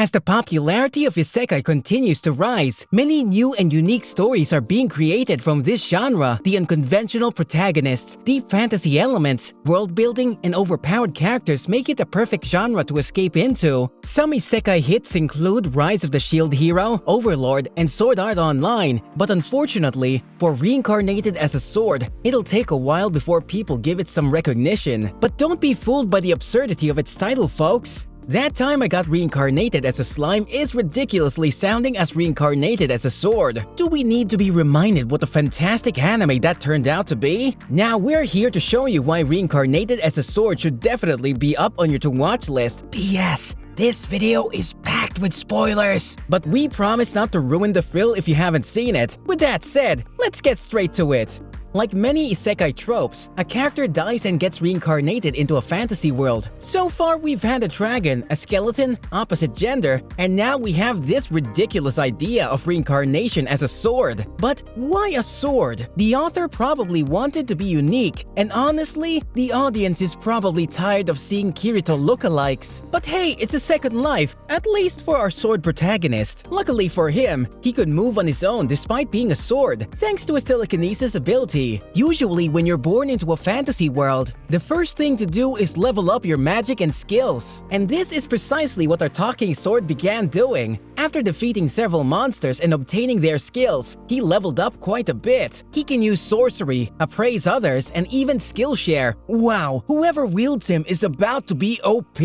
As the popularity of isekai continues to rise, many new and unique stories are being created from this genre. The unconventional protagonists, deep fantasy elements, world building, and overpowered characters make it a perfect genre to escape into. Some isekai hits include Rise of the Shield Hero, Overlord, and Sword Art Online, but unfortunately, for Reincarnated as a Sword, it'll take a while before people give it some recognition. But don't be fooled by the absurdity of its title, folks. That time I got reincarnated as a slime is ridiculously sounding as reincarnated as a sword. Do we need to be reminded what a fantastic anime that turned out to be? Now we're here to show you why Reincarnated as a Sword should definitely be up on your to-watch list. P.S. This video is packed with spoilers, but we promise not to ruin the thrill if you haven't seen it. With that said, let's get straight to it. Like many isekai tropes, a character dies and gets reincarnated into a fantasy world. So far, we've had a dragon, a skeleton, opposite gender, and now we have this ridiculous idea of reincarnation as a sword. But why a sword? The author probably wanted to be unique, and honestly, the audience is probably tired of seeing Kirito lookalikes. But hey, it's a second life, at least for our sword protagonist. Luckily for him, he could move on his own despite being a sword, thanks to his telekinesis ability. Usually, when you're born into a fantasy world, the first thing to do is level up your magic and skills. And this is precisely what our talking sword began doing. After defeating several monsters and obtaining their skills, he leveled up quite a bit. He can use sorcery, appraise others, and even Skillshare. Wow, whoever wields him is about to be OP.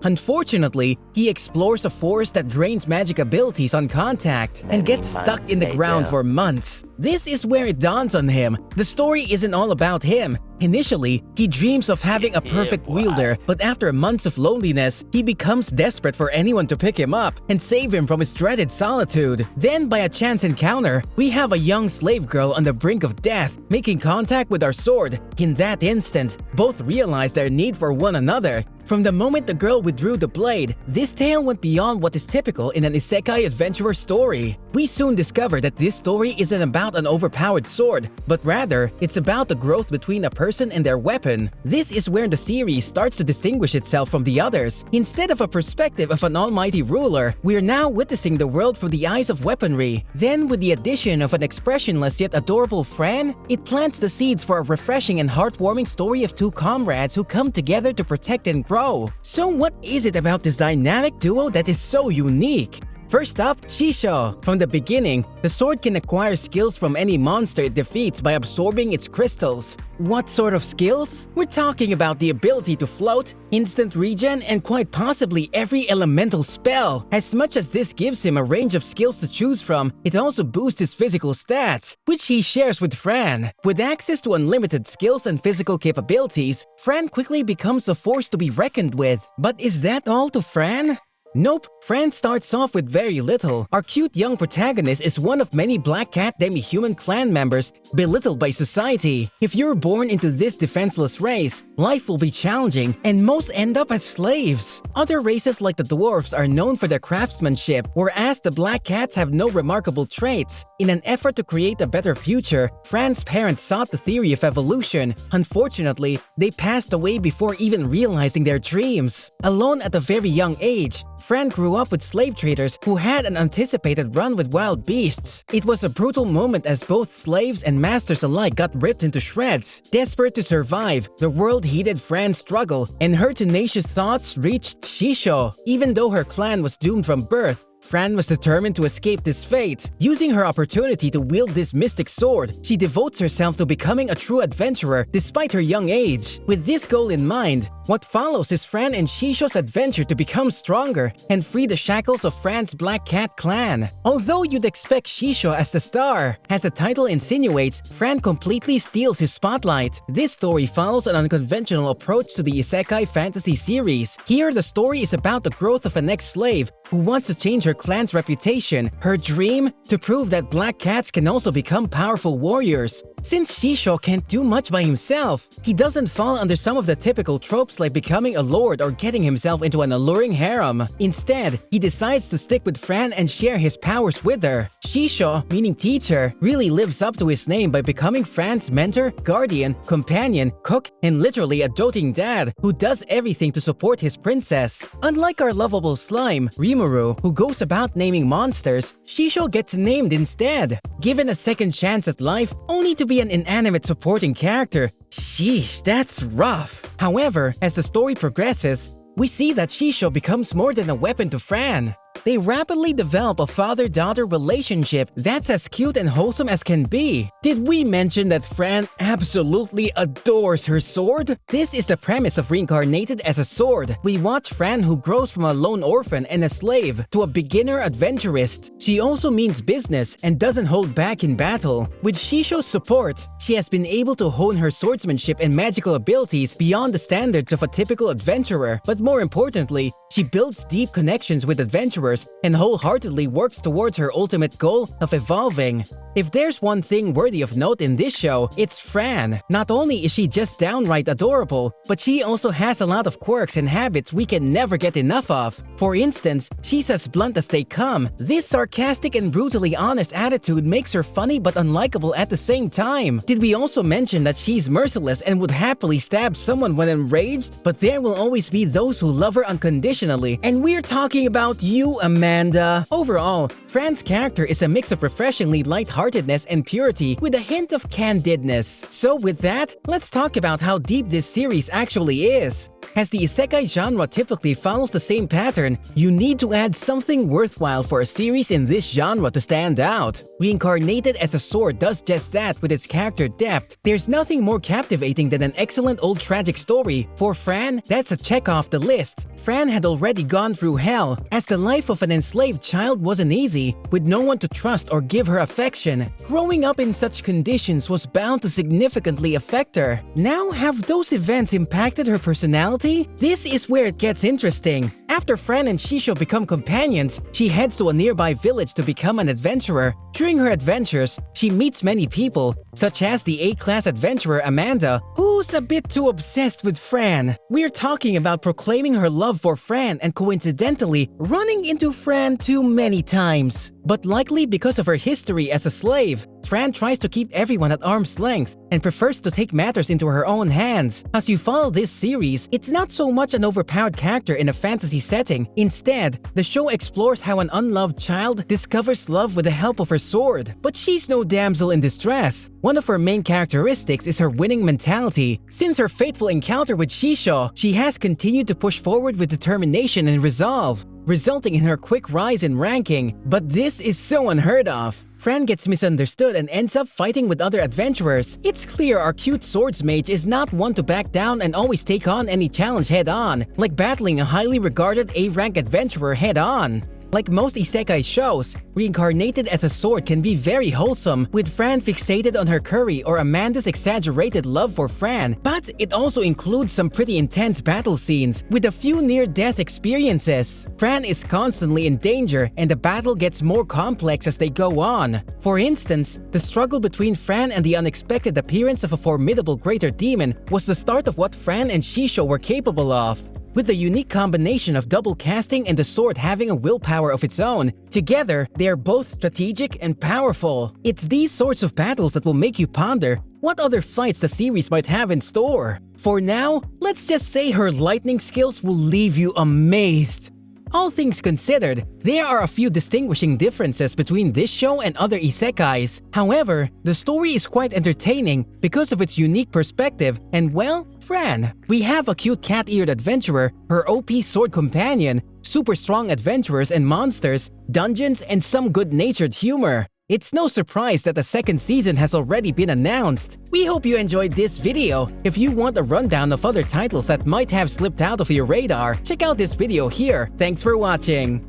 Unfortunately, he explores a forest that drains magic abilities on contact and gets stuck in the ground for months. This is where it dawns on him. The story isn't all about him. Initially, he dreams of having a perfect wielder, but after months of loneliness, he becomes desperate for anyone to pick him up and save him from his dreaded solitude. Then, by a chance encounter, we have a young slave girl on the brink of death, making contact with our sword. In that instant, both realize their need for one another. From the moment the girl withdrew the blade, this tale went beyond what is typical in an isekai adventurer story. We soon discover that this story isn't about an overpowered sword, but rather, it's about the growth between a person and their weapon. This is where the series starts to distinguish itself from the others. Instead of a perspective of an almighty ruler, we're now witnessing the world through the eyes of weaponry. Then, with the addition of an expressionless yet adorable Fran, it plants the seeds for a refreshing and heartwarming story of two comrades who come together to protect and grow. So what is it about this dynamic duo that is so unique? First up, Shisho. From the beginning, the sword can acquire skills from any monster it defeats by absorbing its crystals. What sort of skills? We're talking about the ability to float, instant regen, and quite possibly every elemental spell. As much as this gives him a range of skills to choose from, it also boosts his physical stats, which he shares with Fran. With access to unlimited skills and physical capabilities, Fran quickly becomes a force to be reckoned with. But is that all to Fran? Nope, Fran starts off with very little. Our cute young protagonist is one of many Black Cat demi-human clan members belittled by society. If you're born into this defenseless race, life will be challenging, and most end up as slaves. Other races like the dwarves are known for their craftsmanship, whereas the Black Cats have no remarkable traits. In an effort to create a better future, Fran's parents sought the theory of evolution. Unfortunately, they passed away before even realizing their dreams. Alone at a very young age, Fran grew up with slave traders who had an anticipated run with wild beasts. It was a brutal moment as both slaves and masters alike got ripped into shreds. Desperate to survive, the world heeded Fran's struggle, and her tenacious thoughts reached Shisho. Even though her clan was doomed from birth, Fran was determined to escape this fate. Using her opportunity to wield this mystic sword, she devotes herself to becoming a true adventurer despite her young age. With this goal in mind, what follows is Fran and Shisho's adventure to become stronger and free the shackles of Fran's Black Cat clan. Although you'd expect Shisho as the star, as the title insinuates, Fran completely steals his spotlight. This story follows an unconventional approach to the isekai fantasy series. Here, the story is about the growth of an ex-slave who wants to change her clan's reputation. Her dream? To prove that Black Cats can also become powerful warriors. Since Shisho can't do much by himself, he doesn't fall under some of the typical tropes like becoming a lord or getting himself into an alluring harem. Instead, he decides to stick with Fran and share his powers with her. Shisho, meaning teacher, really lives up to his name by becoming Fran's mentor, guardian, companion, cook, and literally a doting dad who does everything to support his princess. Unlike our lovable slime, Rimuru, who goes about naming monsters, Shisho gets named instead. Given a second chance at life, only to be an inanimate supporting character. Sheesh, that's rough. However, as the story progresses, we see that Shisho becomes more than a weapon to Fran. They rapidly develop a father-daughter relationship that's as cute and wholesome as can be. Did we mention that Fran absolutely adores her sword? This is the premise of Reincarnated as a sword. We watch Fran, who grows from a lone orphan and a slave to a beginner adventurist. She also means business and doesn't hold back in battle. With Shisho's support, she has been able to hone her swordsmanship and magical abilities beyond the standards of a typical adventurer. But more importantly, she builds deep connections with adventurers and wholeheartedly works towards her ultimate goal of evolving. If there's one thing worthy of note in this show, it's Fran. Not only is she just downright adorable, but she also has a lot of quirks and habits we can never get enough of. For instance, she's as blunt as they come. This sarcastic and brutally honest attitude makes her funny but unlikable at the same time. Did we also mention that she's merciless and would happily stab someone when enraged? But there will always be those who love her unconditionally, and we're talking about you, Amanda. Overall, Fran's character is a mix of refreshingly lightheartedness and purity with a hint of candidness. So with that, let's talk about how deep this series actually is. As the isekai genre typically follows the same pattern, you need to add something worthwhile for a series in this genre to stand out. Reincarnated as a sword does just that with its character depth. There's nothing more captivating than an excellent old tragic story. For Fran, that's a check off the list. Fran had already gone through hell, as the life of an enslaved child wasn't easy, with no one to trust or give her affection. Growing up in such conditions was bound to significantly affect her. Now, have those events impacted her personality? This is where it gets interesting. After Fran and Shisho become companions, she heads to a nearby village to become an adventurer. During her adventures, she meets many people, such as the A-class adventurer Amanda, who's a bit too obsessed with Fran. We're talking about proclaiming her love for Fran and coincidentally running into Fran too many times. But likely because of her history as a slave, Fran tries to keep everyone at arm's length and prefers to take matters into her own hands. As you follow this series, it's not so much an overpowered character in a fantasy setting. Instead, the show explores how an unloved child discovers love with the help of her sword. But she's no damsel in distress. One of her main characteristics is her winning mentality. Since her fateful encounter with Shisho, she has continued to push forward with determination and resolve, resulting in her quick rise in ranking. But this is so unheard of. Fran gets misunderstood and ends up fighting with other adventurers. It's clear our cute swords mage is not one to back down and always take on any challenge head-on, like battling a highly regarded A-rank adventurer head-on. Like most isekai shows, Reincarnated as a sword can be very wholesome, with Fran fixated on her curry or Amanda's exaggerated love for Fran, but it also includes some pretty intense battle scenes, with a few near-death experiences. Fran is constantly in danger, and the battle gets more complex as they go on. For instance, the struggle between Fran and the unexpected appearance of a formidable greater demon was the start of what Fran and Shisho were capable of. With the unique combination of double casting and the sword having a willpower of its own, together they are both strategic and powerful. It's these sorts of battles that will make you ponder what other fights the series might have in store. For now, let's just say her lightning skills will leave you amazed. All things considered, there are a few distinguishing differences between this show and other isekais. However, the story is quite entertaining because of its unique perspective and, well, Fran. We have a cute cat-eared adventurer, her OP sword companion, super strong adventurers and monsters, dungeons, and some good-natured humor. It's no surprise that the second season has already been announced. We hope you enjoyed this video. If you want a rundown of other titles that might have slipped out of your radar, check out this video here. Thanks for watching.